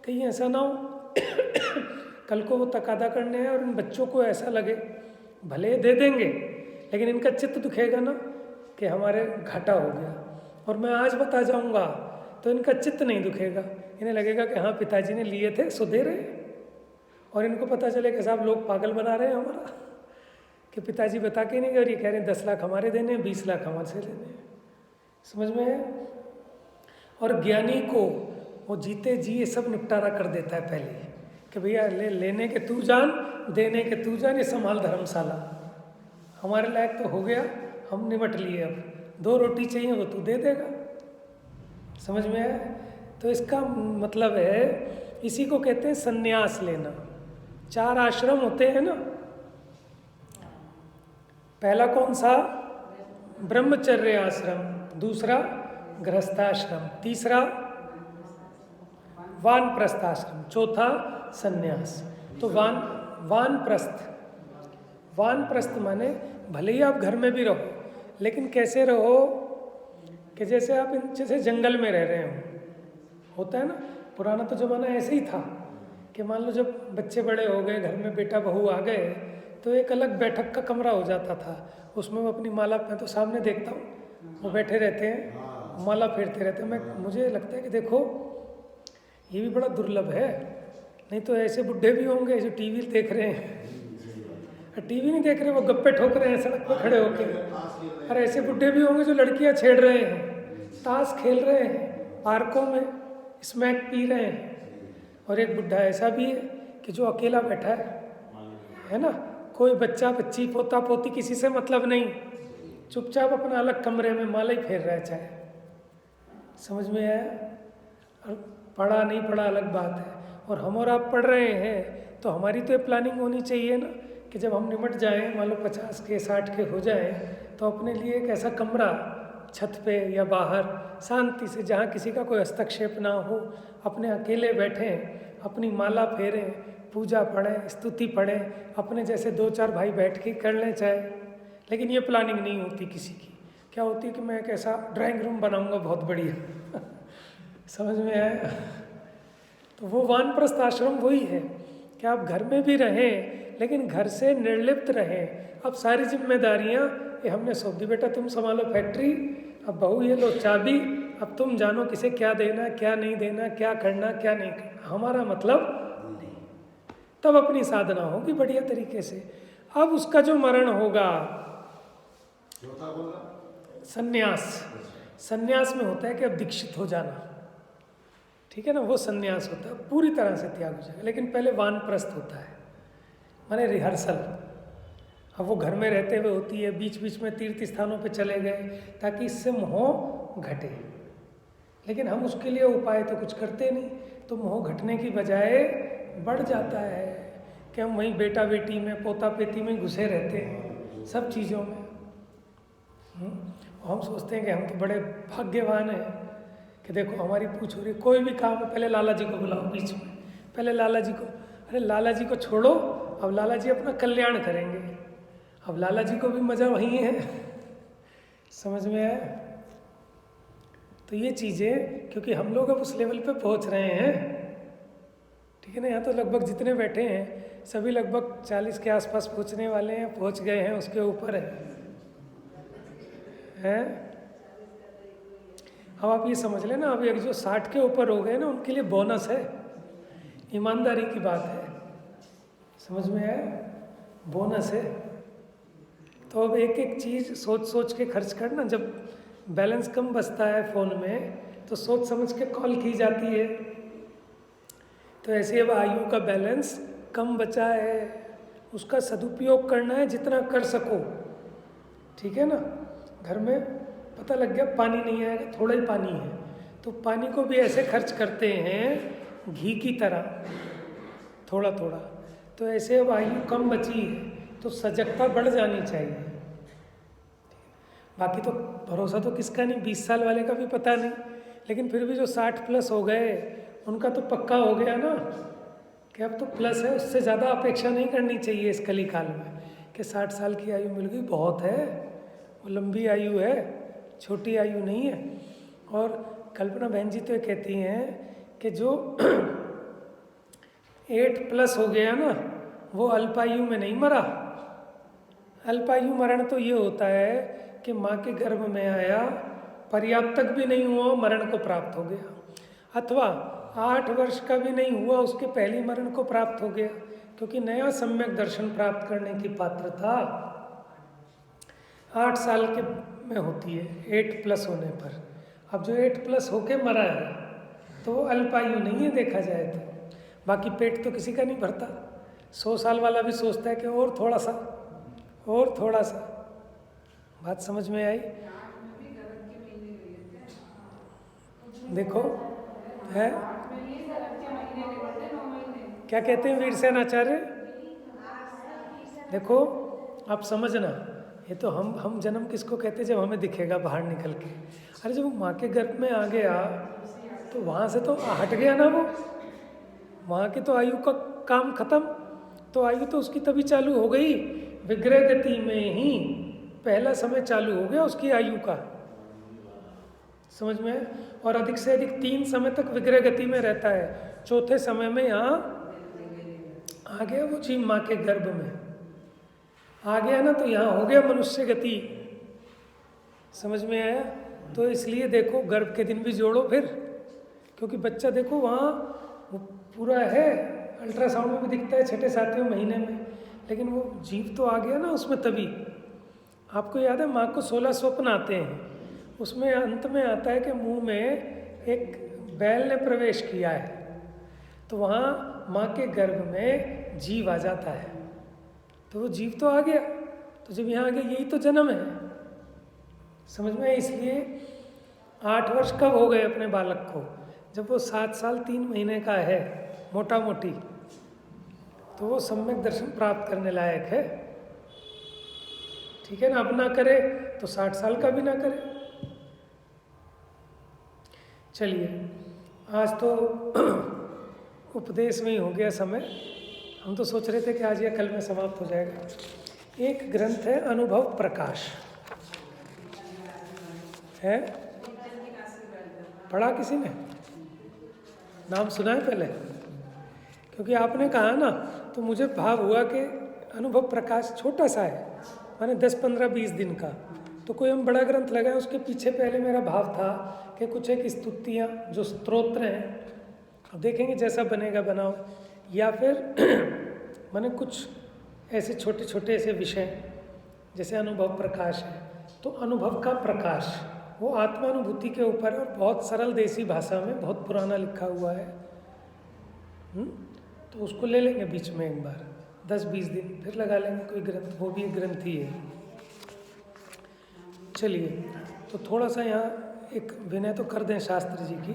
कहीं ऐसा ना हो कल को वो तकादा करने हैं और इन बच्चों को ऐसा लगे, भले दे देंगे लेकिन इनका चित्त दुखेगा ना कि हमारे घाटा हो गया, और मैं आज बता जाऊंगा तो इनका चित्त नहीं दुखेगा, इन्हें लगेगा कि हाँ पिताजी ने लिए थे सो दे रहे। और इनको पता चले कि साहब लोग पागल बना रहे हैं हमारा, कि पिताजी बता के नहीं गए और ये कह रहे हैं 10 लाख हमारे देने हैं, 20 लाख हमारे से लेने हैं। समझ में है? और ज्ञानी को वो जीते जी ये सब निपटारा कर देता है पहले कि भैया लेने के तू जान, देने के तू जान, ये संभाल धर्मशाला। हमारे लायक तो हो गया, हम निपट लिए, अब 2 रोटी चाहिए वो तू दे देगा। समझ में आया? तो इसका मतलब है, इसी को कहते हैं संन्यास लेना। 4 आश्रम होते हैं ना, पहला कौन सा? ब्रह्मचर्य आश्रम, दूसरा गृहस्थाश्रम, तीसरा वानप्रस्थ आश्रम, चौथा संन्यास। तो वानप्रस्थ माने भले ही आप घर में भी रहो, लेकिन कैसे रहो कि जैसे आप जैसे जंगल में रह रहे हो। होता है ना, पुराना तो ज़माना ऐसे ही था कि मान लो जब बच्चे बड़े हो गए, घर में बेटा बहू आ गए, तो एक अलग बैठक का कमरा हो जाता था, उसमें वो अपनी माला, मैं तो सामने देखता हूँ वो बैठे रहते हैं, माला फेरते रहते हैं। मुझे लगता है कि देखो ये भी बड़ा दुर्लभ है, नहीं तो ऐसे बुढ़े भी होंगे जो टीवी देख रहे हैं, टीवी नहीं देख रहे, वो गप्पे ठोक रहे हैं सड़क पर खड़े होकर, और ऐसे बुढ़े भी होंगे जो लड़कियां छेड़ रहे हैं, ताश खेल रहे हैं, पार्कों में स्मैक पी रहे हैं। और एक बुढ़ा ऐसा भी है कि जो अकेला बैठा है ना, कोई बच्चा बच्ची पोता पोती किसी से मतलब नहीं, चुपचाप अपना अलग कमरे में माला ही फेर रहा है चाहे। समझ में आया? और पढ़ा नहीं पढ़ा अलग बात है। और हम और आप पढ़ रहे हैं तो हमारी तो ये प्लानिंग होनी चाहिए ना कि जब हम निमट जाएं, मान लो 50 के 60 के हो जाएं, तो अपने लिए एक ऐसा कमरा छत पे या बाहर शांति से, जहाँ किसी का कोई हस्तक्षेप ना हो, अपने अकेले बैठें, अपनी माला फेरें, पूजा पढ़ें, स्तुति पढ़ें, अपने जैसे 2-4 भाई बैठ के कर लें चाहे। लेकिन ये प्लानिंग नहीं होती किसी की। क्या होती है कि मैं एक ऐसा ड्राइंग रूम बनाऊंगा बहुत बढ़िया समझ में आया? तो वो वानप्रस्थ आश्रम वही है कि आप घर में भी रहें, लेकिन घर से निर्लिप्त रहें। अब सारी जिम्मेदारियां ये हमने सौंप दी, बेटा तुम संभालो फैक्ट्री, अब बहू ये लो चाबी, अब तुम जानो किसे क्या देना क्या नहीं देना, क्या करना क्या नहीं करना, हमारा मतलब नहीं। तब अपनी साधना होगी बढ़िया तरीके से। अब उसका जो मरण होगा, संन्यास, संन्यास में होता है कि अब दीक्षित हो जाना, ठीक है ना, वो संन्यास होता है, पूरी तरह से त्याग हो जाएगा। लेकिन पहले वानप्रस्थ होता है, माने रिहर्सल। अब वो घर में रहते हुए होती है, बीच बीच में तीर्थ स्थानों पे चले गए ताकि इससे मोह घटे। लेकिन हम उसके लिए उपाय तो कुछ करते नहीं, तो मोह घटने की बजाय बढ़ जाता है कि हम वहीं बेटा बेटी में, पोता पेती में घुसे रहते हैं, सब चीज़ों में। हम सोचते हैं कि हम तो बड़े भाग्यवान हैं कि देखो हमारी पूछ हो रही, कोई भी काम है पहले लाला जी को बुलाओ बीच में, पहले लाला जी को। अरे लाला जी को छोड़ो, अब लाला जी अपना कल्याण करेंगे, अब लाला जी को भी मज़ा वहीं है। समझ में आया? तो ये चीज़ें, क्योंकि हम लोग अब उस लेवल पे पहुंच रहे हैं, ठीक है ना। यहाँ तो लगभग जितने बैठे हैं सभी लगभग 40 के आसपास पहुंचने वाले हैं, पहुंच गए हैं, उसके ऊपर है। अब आप ये समझ लेना, अब एक जो 60 के ऊपर हो गए ना, उनके लिए बोनस है, ईमानदारी की बात है। समझ में आया? बोनस है। तो अब एक एक चीज़ सोच सोच के खर्च करना। जब बैलेंस कम बचता है फ़ोन में तो सोच समझ के कॉल की जाती है। तो ऐसे अब आयु का बैलेंस कम बचा है, उसका सदुपयोग करना है जितना कर सको, ठीक है ना। घर में पता लग गया पानी नहीं आएगा, थोड़ा ही पानी है, तो पानी को भी ऐसे खर्च करते हैं घी की तरह, थोड़ा थोड़ा। तो ऐसे अब आयु कम बची है तो सजगता बढ़ जानी चाहिए। बाकी तो भरोसा तो किसका नहीं, 20 साल वाले का भी पता नहीं, लेकिन फिर भी जो 60 प्लस हो गए उनका तो पक्का हो गया ना कि अब तो प्लस है, उससे ज़्यादा अपेक्षा नहीं करनी चाहिए इस कली काल में कि 60 साल की आयु मिल गई बहुत है, वो लंबी आयु है, छोटी आयु नहीं है। और कल्पना बहन जी तो ये कहती हैं कि जो 8 प्लस हो गया ना वो अल्पायु में नहीं मरा। अल्पायु मरण तो ये होता है कि माँ के गर्भ में आया, पर्याप्त तक भी नहीं हुआ, मरण को प्राप्त हो गया, अथवा 8 वर्ष का भी नहीं हुआ, उसके पहले मरण को प्राप्त हो गया, क्योंकि नया सम्यक दर्शन प्राप्त करने की पात्रता 8 साल के में होती है, 8 प्लस होने पर। अब जो 8 प्लस होके मरा है तो वो अल्पायु नहीं है देखा जाए तो। बाकी पेट तो किसी का नहीं भरता, 100 साल वाला भी सोचता है कि और थोड़ा सा और थोड़ा सा, बात समझ में आई? देखो है, क्या कहते हैं वीरसेन आचार्य? देखो आप समझना, ये तो हम जन्म किसको कहते हैं? जब हमें दिखेगा बाहर निकल के। अरे जब वो माँ के गर्भ में आ गया तो वहाँ से तो हट गया ना वो, वहाँ की तो आयु का काम खत्म, तो आयु तो उसकी तभी चालू हो गई, विग्रह गति में ही पहला समय चालू हो गया उसकी आयु का, समझ में है? और अधिक से अधिक 3 समय तक विग्रह गति में रहता है, चौथे समय में यहाँ आ गया वो जीव माँ के गर्भ में आ गया ना, तो यहाँ हो गया मनुष्य गति, समझ में आया? तो इसलिए देखो गर्भ के दिन भी जोड़ो फिर, क्योंकि बच्चा देखो वहाँ वो पूरा है, अल्ट्रासाउंड में भी दिखता है 6-7वें महीने में, लेकिन वो जीव तो आ गया ना उसमें तभी। आपको याद है माँ को 16 स्वप्न आते हैं, उसमें अंत में आता है कि मुंह में एक बैल ने प्रवेश किया है, तो वहाँ माँ के गर्भ में जीव आ जाता है, तो वो जीव तो आ गया, तो जब यहाँ आ गया यही तो जन्म है, समझ में? इसलिए 8 वर्ष कब हो गए अपने बालक को? जब वो 7 साल 3 महीने का है मोटा मोटी, तो वो सम्यक दर्शन प्राप्त करने लायक है, ठीक है ना? अब ना करे तो 60 साल का भी ना करे। चलिए आज तो उपदेश में ही हो गया समय, हम तो सोच रहे थे कि आज या कल में समाप्त हो जाएगा। एक ग्रंथ है अनुभव प्रकाश, है? पढ़ा किसी ने? नाम सुना है पहले? क्योंकि आपने कहा ना तो मुझे भाव हुआ कि अनुभव प्रकाश छोटा सा है, माने 10-15-20 दिन का, तो कोई हम बड़ा ग्रंथ लगाए। उसके पीछे पहले मेरा भाव था कि कुछ एक स्तुतियाँ जो स्तोत्र हैं, अब देखेंगे जैसा बनेगा बनाओ, या फिर माने कुछ ऐसे छोटे छोटे ऐसे विषय जैसे अनुभव प्रकाश है, तो अनुभव का प्रकाश वो आत्मानुभूति के ऊपर और बहुत सरल देसी भाषा में बहुत पुराना लिखा हुआ है। तो उसको ले लेंगे बीच में एक बार 10-20 दिन, फिर लगा लेंगे कोई ग्रंथ, वो भी एक ग्रंथ ही है। चलिए तो थोड़ा सा यहाँ एक विनय तो कर दें शास्त्र जी की,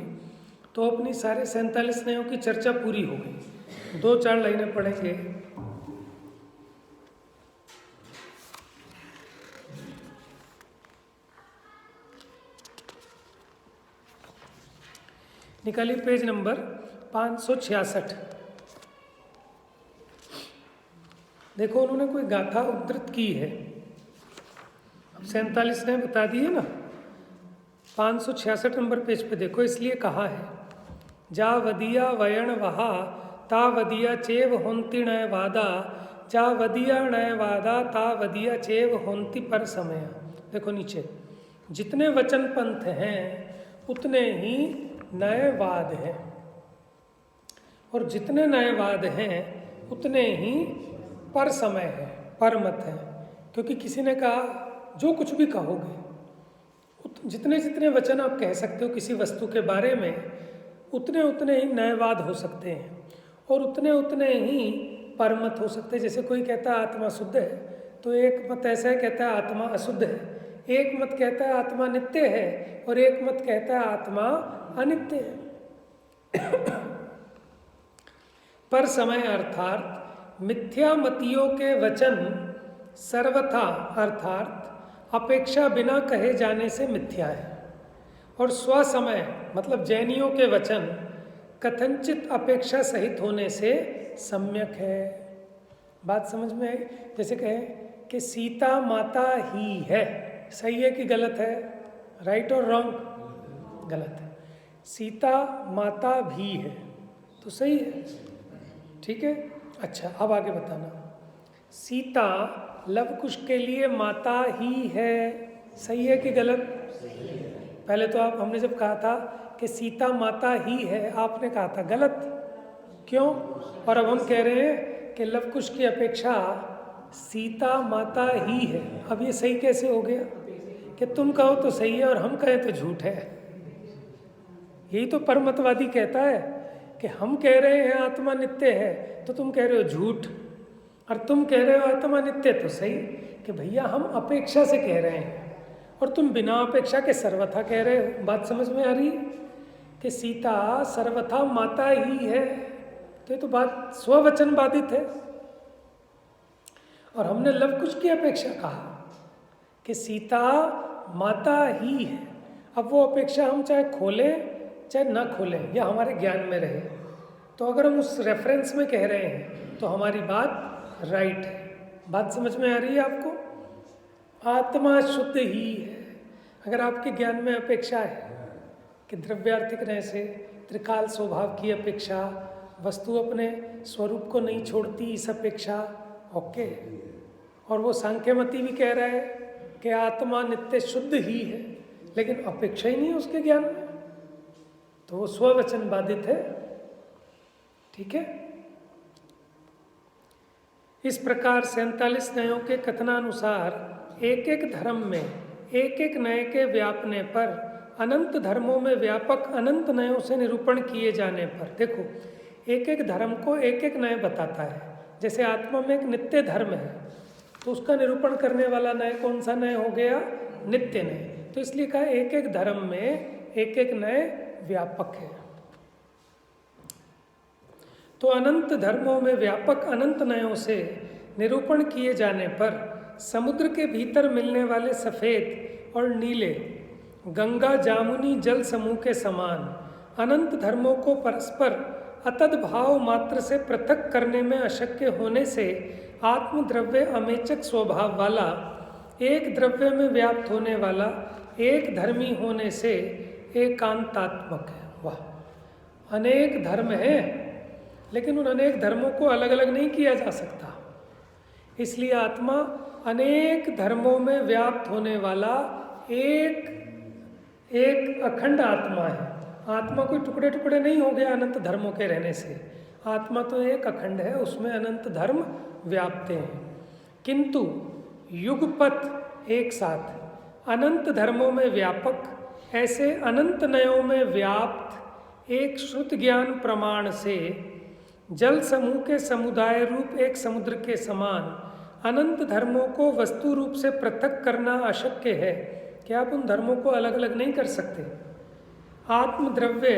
तो अपनी सारे 47 न्यायों की चर्चा पूरी हो गई। 2-4 लाइनें पढ़ेंगे। निकालिए पेज नंबर 566। देखो उन्होंने कोई गाथा उद्धृत की है, अब 47 ने बता दिए ना, 566 नंबर पेज पे देखो। इसलिए कहा है, जा वदिया वयण वहा ता वदिया चेव होंति नय वादा, जा वदिया नय वादा ता वदिया चेव होंति पर समय। देखो नीचे, जितने वचन पंथ हैं उतने ही नए वाद हैं, और जितने नए वाद हैं उतने ही पर समय है, पर मत है। क्योंकि किसी ने कहा जो कुछ भी कहोगे, जितने जितने वचन आप कह सकते हो किसी वस्तु के बारे में, उतने उतने ही नए वाद हो सकते हैं, और उतने उतने ही परमत हो सकते हैं। जैसे कोई कहता है आत्मा शुद्ध है, तो एक मत ऐसा है कहता है आत्मा अशुद्ध है, एक मत कहता है आत्मा नित्य है, और एक मत कहता है आत्मा अनित्य है। पर समय अर्थात मिथ्यामतियों के वचन सर्वथा अर्थात अपेक्षा बिना कहे जाने से मिथ्या है, और स्वसमय मतलब जैनियों के वचन कथनचित अपेक्षा सहित होने से सम्यक है। बात समझ में आई? जैसे कहें कि सीता माता ही है, सही है कि गलत है? राइट और रॉन्ग? गलत है। सीता माता भी है तो सही है, ठीक है। अच्छा अब आगे बताना, सीता लव कुश के लिए माता ही है, सही है कि गलत? पहले तो आप, हमने जब कहा था कि सीता माता ही है, आपने कहा था गलत, क्यों? और अब हम कह रहे हैं कि लव कुश की अपेक्षा सीता माता ही है। अब ये सही कैसे हो गया कि तुम कहो तो सही है और हम कहें तो झूठ है? यही तो परमतवादी कहता है कि हम कह रहे हैं आत्मा नित्य है तो तुम कह रहे हो झूठ, और तुम कह रहे हो आत्मा नित्य तो सही। कि भैया हम अपेक्षा से कह रहे हैं और तुम बिना अपेक्षा के सर्वथा कह रहे हो। बात समझ में आ रही है कि सीता सर्वथा माता ही है, तो ये तो बात स्ववचन बाधित है। और हमने लव कुश की अपेक्षा कहा कि सीता माता ही है। अब वो अपेक्षा हम चाहे खोलें चाहे ना खोलें या हमारे ज्ञान में रहे, तो अगर हम उस रेफरेंस में कह रहे हैं तो हमारी बात राइट है। बात समझ में आ रही है आपको? आत्मा शुद्ध ही है। अगर आपके ज्ञान में अपेक्षा है कि द्रव्यार्थिक रहने से त्रिकाल स्वभाव की अपेक्षा, वस्तु अपने स्वरूप को नहीं छोड़ती इस अपेक्षा, ओके। और वो सांख्यमती भी कह रहा है कि आत्मा नित्य शुद्ध ही है, लेकिन अपेक्षा ही नहीं है उसके ज्ञान में, तो वो स्ववचन बाधित है। ठीक है। इस प्रकार 47 नयों के कथनानुसार एक एक धर्म में एक एक नय के व्यापने पर, अनंत धर्मों में व्यापक अनंत नयों से निरूपण किए जाने पर, देखो एक एक धर्म को एक एक नय बताता है। जैसे आत्मा में एक नित्य धर्म है तो उसका निरूपण करने वाला नय कौन सा नय हो गया? नित्य नय। तो इसलिए कहा एक एक धर्म में एक एक नय व्यापक है। तो अनंत धर्मों में व्यापक अनंत नयों से निरूपण किए जाने पर समुद्र के भीतर मिलने वाले सफ़ेद और नीले गंगा जामुनी जल समूह के समान अनंत धर्मों को परस्पर अतद भाव मात्र से पृथक करने में अशक्य होने से आत्मद्रव्य अमेचक स्वभाव वाला, एक द्रव्य में व्याप्त होने वाला, एक धर्मी होने से एकांतात्मक है। वाह! अनेक धर्म हैं, लेकिन उन अनेक धर्मों को अलग अलग नहीं किया जा सकता। इसलिए आत्मा अनेक धर्मों में व्याप्त होने वाला एक अखंड आत्मा है। आत्मा कोई टुकड़े टुकड़े नहीं हो गया अनंत धर्मों के रहने से। आत्मा तो एक अखंड है, उसमें अनंत धर्म व्याप्त हैं। किंतु युगपत एक साथ अनंत धर्मों में व्यापक, ऐसे अनंत नयों में व्याप्त एक श्रुत ज्ञान प्रमाण से जल समूह के समुदाय रूप एक समुद्र के समान अनंत धर्मों को वस्तु रूप से पृथक करना अशक्य है कि आप उन धर्मों को अलग अलग नहीं कर सकते। आत्मद्रव्य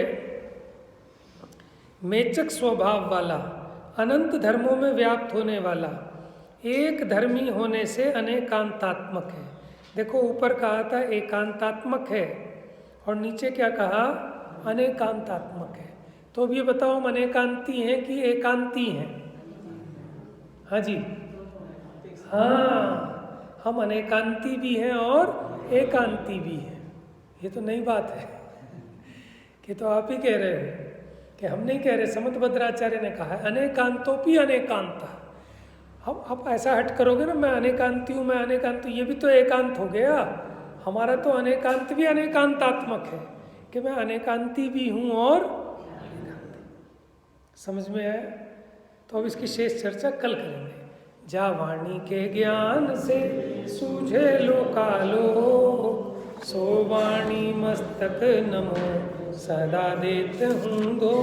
मेचक स्वभाव वाला, अनंत धर्मों में व्याप्त होने वाला, एक धर्मी होने से अनेकांतात्मक है। देखो ऊपर कहा था एकांतात्मक है और नीचे क्या कहा? अनेकांतात्मक है। तो अब ये बताओ हम अनेकांती हैं कि एकांती हैं? हाँ जी, हाँ, हम अनेकांती भी हैं और एकांती भी हैं। ये तो नई बात है कि तो आप ही कह रहे हो कि हम नहीं कह रहे। समतभद्राचार्य ने कहा है अनेकांतोपि अनेकांता। हम आप ऐसा हट करोगे ना, मैं अनेकांती हूँ, मैं अनेकांत हूँ, ये भी तो एकांत हो गया। हमारा तो अनेकांत भी अनेकांतात्मक है कि मैं अनेकांती भी हूँ और समझ में आया? तो अब इसकी शेष चर्चा कल करेंगे। जा वाणी के ज्ञान से सूझे लोकालो, सो वाणी मस्तक नमो सदा देत हूँ दो।